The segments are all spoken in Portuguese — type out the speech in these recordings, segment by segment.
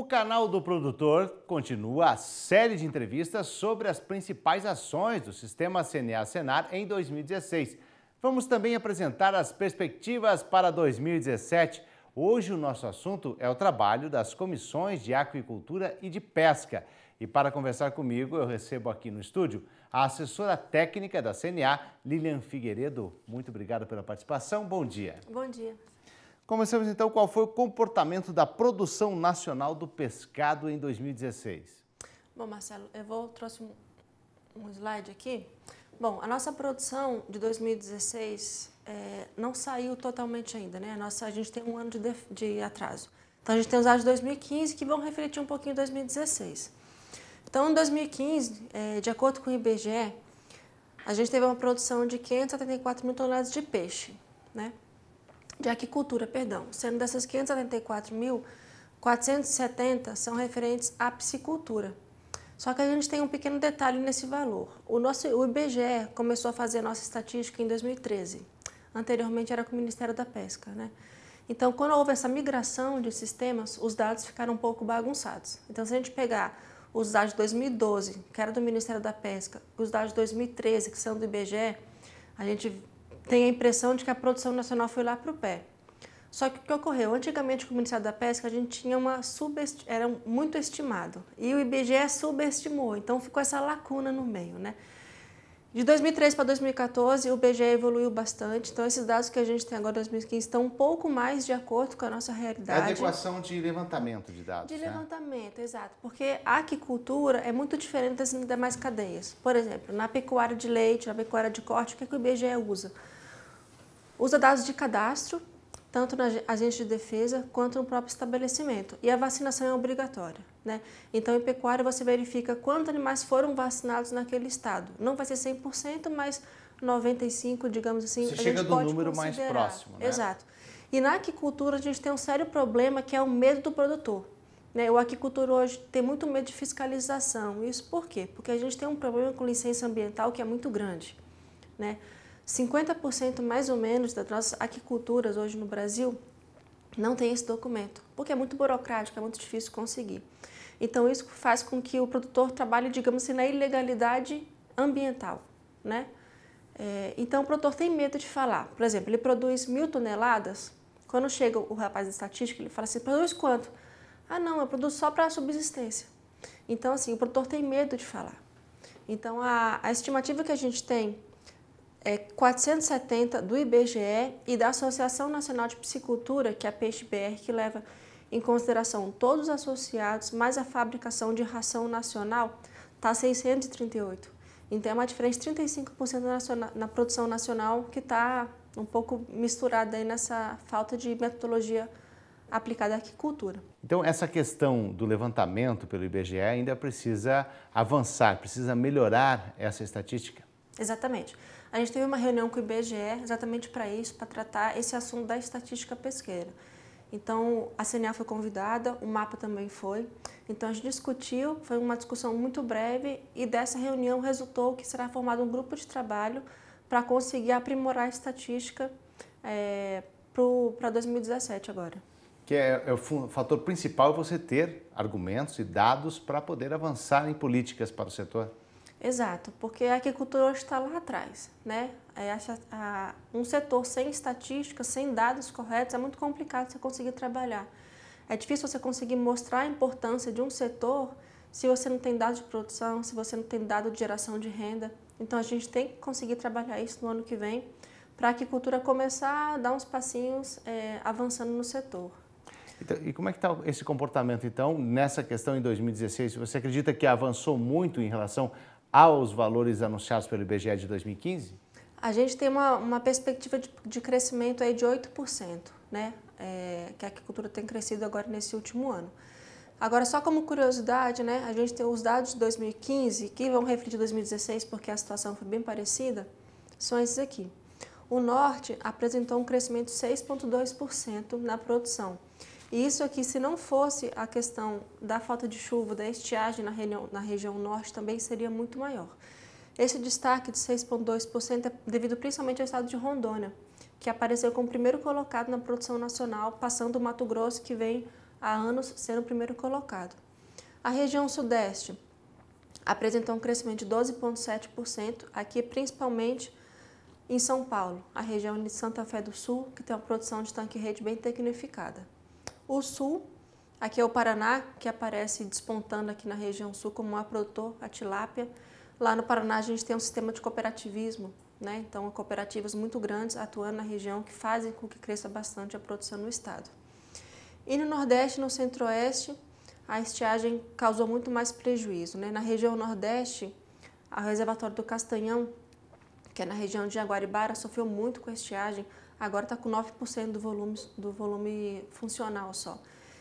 canal do produtor continua a série de entrevistas sobre as principais ações do Sistema CNA-Senar em 2016. Vamos também apresentar as perspectivas para 2017. Hoje o nosso assunto é o trabalho das comissões de aquicultura e de pesca. E para conversar comigo, eu recebo aqui no estúdio a assessora técnica da CNA, Lilian Figueiredo. Muito obrigado pela participação. Bom dia. Bom dia. Começamos então, qual foi o comportamento da produção nacional do pescado em 2016? Bom, Marcelo, trouxe um slide aqui. Bom, a nossa produção de 2016 não saiu totalmente ainda, né? A gente tem um ano de atraso. Então, a gente tem os dados de 2015 que vão refletir um pouquinho em 2016. Então, em 2015, de acordo com o IBGE, a gente teve uma produção de 574 mil toneladas de peixe, né? De aquicultura, perdão. Sendo dessas 574 mil, 470 são referentes à piscicultura. Só que a gente tem um pequeno detalhe nesse valor. O IBGE começou a fazer a nossa estatística em 2013. Anteriormente era com o Ministério da Pesca, né? Então, quando houve essa migração de sistemas, os dados ficaram um pouco bagunçados. Então, se a gente pegar os dados de 2012, que era do Ministério da Pesca, e os dados de 2013, que são do IBGE, a gente tem a impressão de que a produção nacional foi lá para o pé. Só que o que ocorreu? Antigamente, com o Ministério da Pesca, a gente tinha era muito estimado. E o IBGE subestimou, então ficou essa lacuna no meio, né? De 2013 para 2014, o IBGE evoluiu bastante. Então, esses dados que a gente tem agora em 2015 estão um pouco mais de acordo com a nossa realidade. É adequação de levantamento de dados, De né? levantamento, exato. Porque a aquicultura é muito diferente das demais cadeias. Por exemplo, na pecuária de leite, na pecuária de corte, o que o IBGE usa? Usa dados de cadastro, tanto na agência de defesa quanto no próprio estabelecimento. E a vacinação é obrigatória, né? Então, em pecuária, você verifica quantos animais foram vacinados naquele estado. Não vai ser 100%, mas 95%, digamos assim, Você a gente chega do pode número mais considerar. próximo, né? Exato. E na aquicultura, a gente tem um sério problema, que é o medo do produtor, né? O aquicultor hoje tem muito medo de fiscalização. Isso por quê? Porque a gente tem um problema com licença ambiental que é muito grande, né? 50% mais ou menos das nossas aquiculturas hoje no Brasil não tem esse documento, porque é muito burocrático, é muito difícil conseguir. Então, isso faz com que o produtor trabalhe, digamos assim, na ilegalidade ambiental, né? Então, o produtor tem medo de falar. Por exemplo, ele produz 1.000 toneladas, quando chega o rapaz da estatística, ele fala assim, produz quanto? Ah, não, eu produzo só para a subsistência. Então, assim, o produtor tem medo de falar. Então, a estimativa que a gente tem é 470 do IBGE e da Associação Nacional de Piscicultura, que é a Peixe-BR, que leva em consideração todos os associados, mais a fabricação de ração nacional, está 638. Então, é uma diferença de 35% na produção nacional, que está um pouco misturada aí nessa falta de metodologia aplicada à aquicultura. Então, essa questão do levantamento pelo IBGE ainda precisa avançar, precisa melhorar essa estatística? Exatamente. A gente teve uma reunião com o IBGE exatamente para isso, para tratar esse assunto da estatística pesqueira. Então, a CNA foi convidada, o MAPA também foi. Então, a gente discutiu, foi uma discussão muito breve e dessa reunião resultou que será formado um grupo de trabalho para conseguir aprimorar a estatística para 2017 agora. Que é o fator principal você ter argumentos e dados para poder avançar em políticas para o setor. Exato, porque a aquicultura hoje está lá atrás, né? Um setor sem estatística, sem dados corretos, é muito complicado você conseguir trabalhar. É difícil você conseguir mostrar a importância de um setor se você não tem dados de produção, se você não tem dado de geração de renda. Então, a gente tem que conseguir trabalhar isso no ano que vem para a aquicultura começar a dar uns passinhos avançando no setor. Então, e como é que está esse comportamento, então, nessa questão em 2016? Você acredita que avançou muito em relação aos valores anunciados pelo IBGE de 2015? A gente tem uma perspectiva de crescimento aí de 8%, né? Que a aquicultura tem crescido agora nesse último ano. Agora, só como curiosidade, né? A gente tem os dados de 2015, que vão refletir 2016, porque a situação foi bem parecida, são esses aqui. O Norte apresentou um crescimento de 6,2% na produção. E isso aqui, se não fosse a questão da falta de chuva, da estiagem na região norte, também seria muito maior. Esse destaque de 6,2% é devido principalmente ao estado de Rondônia, que apareceu como primeiro colocado na produção nacional, passando o Mato Grosso, que vem há anos sendo o primeiro colocado. A região Sudeste apresentou um crescimento de 12,7%, aqui principalmente em São Paulo, a região de Santa Fé do Sul, que tem uma produção de tanque-rede bem tecnificada. O Sul, aqui é o Paraná, que aparece despontando aqui na região Sul como maior produtor, a tilápia. Lá no Paraná a gente tem um sistema de cooperativismo, né? Então cooperativas muito grandes atuando na região que fazem com que cresça bastante a produção no estado. E no Nordeste e no Centro-Oeste, a estiagem causou muito mais prejuízo, né? Na região Nordeste, o reservatório do Castanhão, que é na região de Jaguaribara, sofreu muito com a estiagem, agora está com 9% do volume funcional só.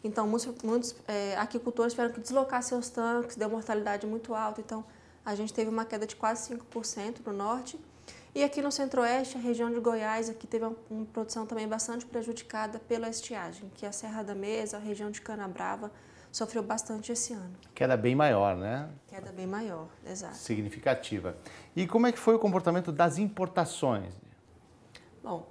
Então, muitos aquicultores tiveram que deslocar seus tanques, deu mortalidade muito alta, então a gente teve uma queda de quase 5% no norte. E aqui no Centro-Oeste, a região de Goiás, aqui teve uma produção também bastante prejudicada pela estiagem, que é a Serra da Mesa, a região de Canabrava, sofreu bastante esse ano. Queda bem maior, né? Queda bem maior, exato. Significativa. E como é que foi o comportamento das importações? Bom,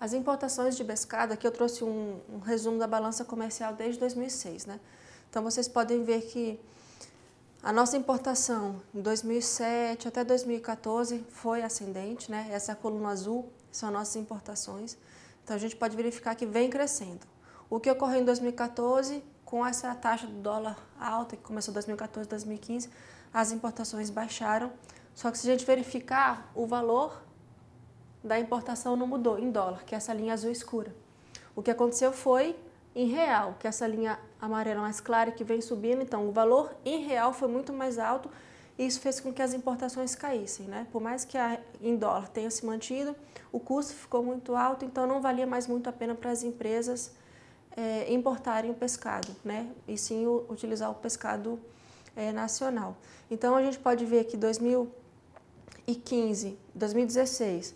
as importações de pescado, aqui eu trouxe um resumo da balança comercial desde 2006, né? Então vocês podem ver que a nossa importação em 2007 até 2014 foi ascendente, né? Essa coluna azul são as nossas importações. Então a gente pode verificar que vem crescendo. O que ocorreu em 2014, com essa taxa do dólar alta, que começou em 2014, 2015, as importações baixaram. Só que se a gente verificar, o valor da importação não mudou em dólar, que é essa linha azul escura. O que aconteceu foi em real, que é essa linha amarela mais clara que vem subindo. Então, o valor em real foi muito mais alto e isso fez com que as importações caíssem, né? Por mais que em dólar tenha se mantido, o custo ficou muito alto, então não valia mais muito a pena para as empresas importarem o pescado, né? E sim utilizar o pescado nacional. Então, a gente pode ver que 2015, 2016,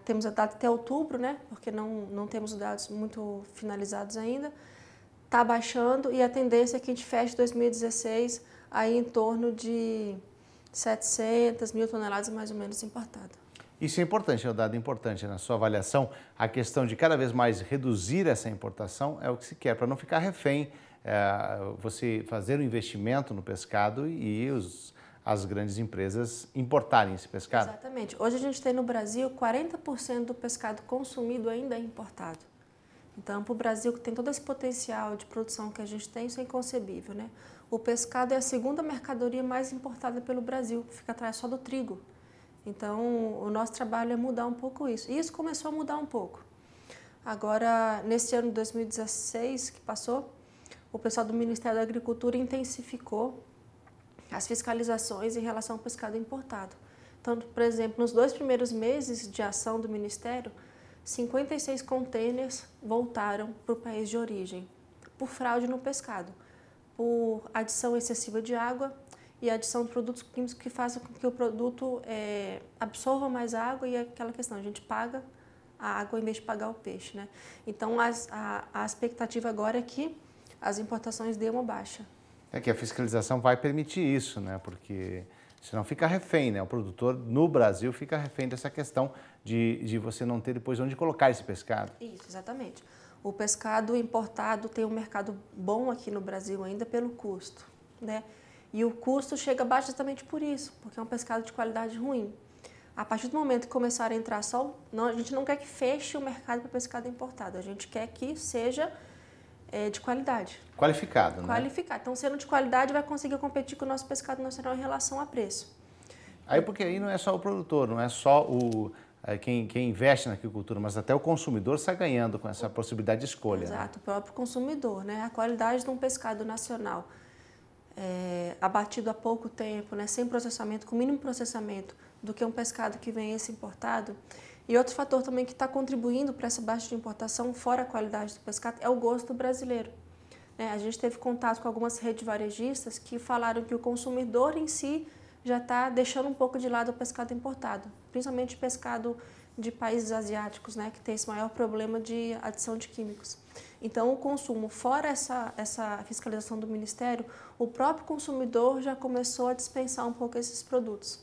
temos a data até outubro, né? Porque não temos os dados muito finalizados ainda. Está baixando e a tendência é que a gente feche 2016 aí em torno de 700 mil toneladas mais ou menos importadas. Isso é importante, é um dado importante na sua avaliação. A questão de cada vez mais reduzir essa importação é o que se quer, para não ficar refém, você fazer um investimento no pescado e as grandes empresas importarem esse pescado. Exatamente. Hoje a gente tem no Brasil 40% do pescado consumido ainda é importado. Então, para o Brasil, que tem todo esse potencial de produção que a gente tem, isso é inconcebível, né? O pescado é a segunda mercadoria mais importada pelo Brasil, fica atrás só do trigo. Então, o nosso trabalho é mudar um pouco isso. E isso começou a mudar um pouco. Agora, nesse ano de 2016 que passou, o pessoal do Ministério da Agricultura intensificou as fiscalizações em relação ao pescado importado. Então, por exemplo, nos 2 primeiros meses de ação do Ministério, 56 contêineres voltaram para o país de origem, por fraude no pescado, por adição excessiva de água e adição de produtos químicos que façam com que o produto absorva mais água e aquela questão, a gente paga a água em vez de pagar o peixe, né? Então, a expectativa agora é que as importações dêem uma baixa. É que a fiscalização vai permitir isso, né? Porque senão fica refém, né? O produtor no Brasil fica refém dessa questão de você não ter depois onde colocar esse pescado. Isso, exatamente. O pescado importado tem um mercado bom aqui no Brasil ainda pelo custo, né? E o custo chega baixo justamente por isso, porque é um pescado de qualidade ruim. A partir do momento que começar a entrar sol, a gente não quer que feche o mercado para pescado importado, a gente quer que seja de qualidade. Qualificado, né? Qualificado. Então, sendo de qualidade, vai conseguir competir com o nosso pescado nacional em relação a preço. Aí, porque aí não é só o produtor, não é só quem investe na agricultura, mas até o consumidor está ganhando com essa possibilidade de escolha. Exato, né? o próprio consumidor, né? A qualidade de um pescado nacional abatido há pouco tempo, né? Sem processamento, com mínimo processamento, do que um pescado que vem esse importado. E outro fator também que está contribuindo para essa baixa de importação, fora a qualidade do pescado, é o gosto brasileiro. A gente teve contato com algumas redes varejistas que falaram que o consumidor em si já está deixando um pouco de lado o pescado importado, principalmente pescado de países asiáticos, né, que tem esse maior problema de adição de químicos. Então, o consumo, fora essa fiscalização do Ministério, o próprio consumidor já começou a dispensar um pouco esses produtos.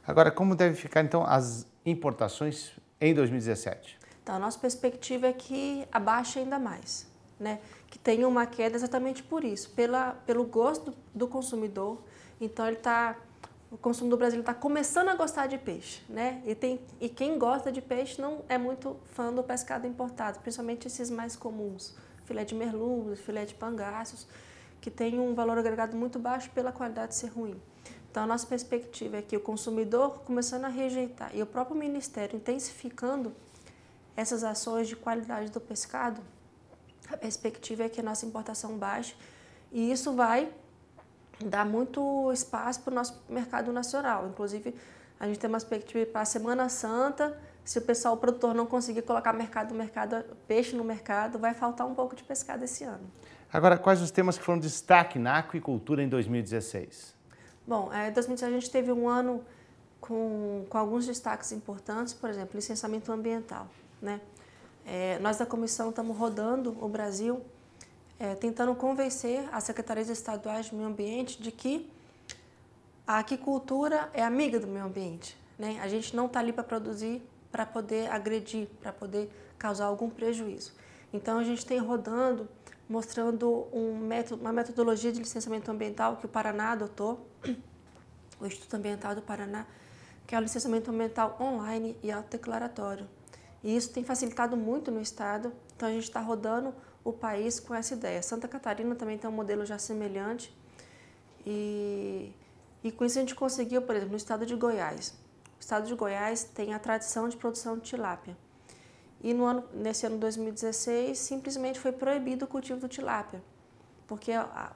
Agora, como deve ficar, então, as importações em 2017? Então, a nossa perspectiva é que abaixe ainda mais, né, que tem uma queda exatamente por isso, pelo gosto do consumidor. Então o consumidor brasileiro está começando a gostar de peixe, né? E quem gosta de peixe não é muito fã do pescado importado, principalmente esses mais comuns, filé de merluza, filé de pangaços, que tem um valor agregado muito baixo pela qualidade ser ruim. Então a nossa perspectiva é que o consumidor começando a rejeitar e o próprio Ministério intensificando essas ações de qualidade do pescado, a perspectiva é que a nossa importação baixe e isso vai dar muito espaço para o nosso mercado nacional. Inclusive, a gente tem uma perspectiva para a Semana Santa, se o produtor não conseguir colocar peixe no mercado, vai faltar um pouco de pescado esse ano. Agora, quais os temas que foram destaque na aquicultura em 2016? Bom, em 2016 a gente teve um ano com alguns destaques importantes, por exemplo, licenciamento ambiental, né? Nós da comissão estamos rodando o Brasil, tentando convencer as secretarias estaduais de meio ambiente de que a aquicultura é amiga do meio ambiente, né? A gente não está ali para produzir, para poder agredir, para poder causar algum prejuízo. Então a gente tem rodando, mostrando uma metodologia de licenciamento ambiental que o Paraná adotou, o Instituto Ambiental do Paraná, que é o licenciamento ambiental online e autodeclaratório. E isso tem facilitado muito no estado, então a gente está rodando o país com essa ideia. Santa Catarina também tem um modelo já semelhante e com isso a gente conseguiu, por exemplo, no estado de Goiás. O estado de Goiás tem a tradição de produção de tilápia e nesse ano 2016 simplesmente foi proibido o cultivo do tilápia, porque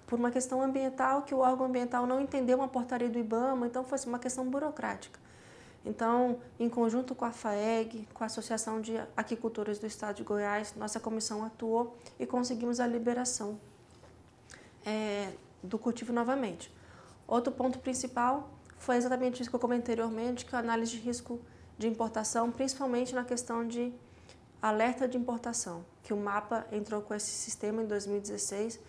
por uma questão ambiental que o órgão ambiental não entendeu uma portaria do IBAMA, então foi uma questão burocrática. Então, em conjunto com a FAEG, com a Associação de Aquicultores do Estado de Goiás, nossa comissão atuou e conseguimos a liberação do cultivo novamente. Outro ponto principal foi exatamente isso que eu comentei anteriormente, que é a análise de risco de importação, principalmente na questão de alerta de importação, que o MAPA entrou com esse sistema em 2016,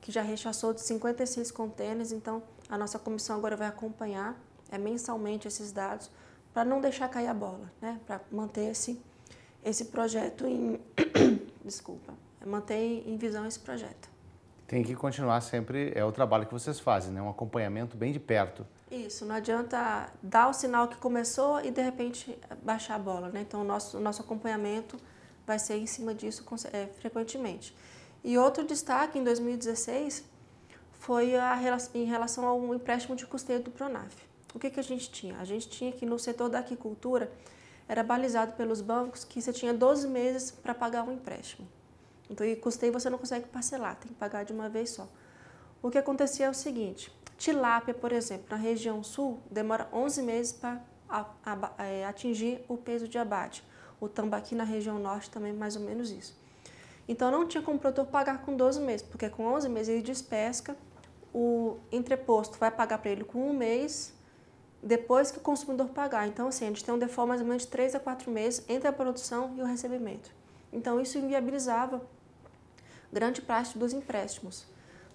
que já rechaçou de 56 contêineres, então a nossa comissão agora vai acompanhar mensalmente esses dados, para não deixar cair a bola, né? Para manter esse projeto manter em visão esse projeto. Tem que continuar sempre, é o trabalho que vocês fazem, né? Um acompanhamento bem de perto. Isso, não adianta dar o sinal que começou e de repente baixar a bola, né? Então o nosso acompanhamento vai ser em cima disso frequentemente. E outro destaque em 2016 foi em relação ao empréstimo de custeio do Pronaf. O que a gente tinha? A gente tinha que no setor da aquicultura era balizado pelos bancos que você tinha 12 meses para pagar um empréstimo. Então, e custeio você não consegue parcelar, tem que pagar de uma vez só. O que acontecia é o seguinte, tilápia, por exemplo, na região sul, demora 11 meses para atingir o peso de abate. O tambaqui na região norte também mais ou menos isso. Então, não tinha como o produtor pagar com 12 meses, porque com 11 meses ele despesca, o entreposto vai pagar para ele com um mês, depois que o consumidor pagar. Então, assim, a gente tem um default mais ou menos de 3 a 4 meses entre a produção e o recebimento. Então, isso inviabilizava grande parte dos empréstimos.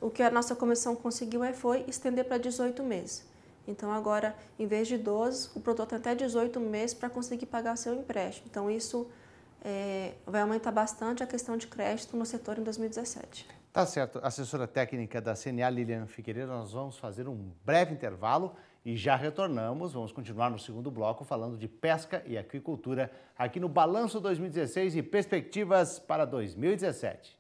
O que a nossa comissão conseguiu foi estender para 18 meses. Então, agora, em vez de 12, o produtor tem até 18 meses para conseguir pagar o seu empréstimo. Então, isso vai aumentar bastante a questão de crédito no setor em 2017. Tá certo. Assessora técnica da CNA, Lilian Figueiredo, nós vamos fazer um breve intervalo e já retornamos. Vamos continuar no segundo bloco falando de pesca e aquicultura aqui no Balanço 2016 e perspectivas para 2017.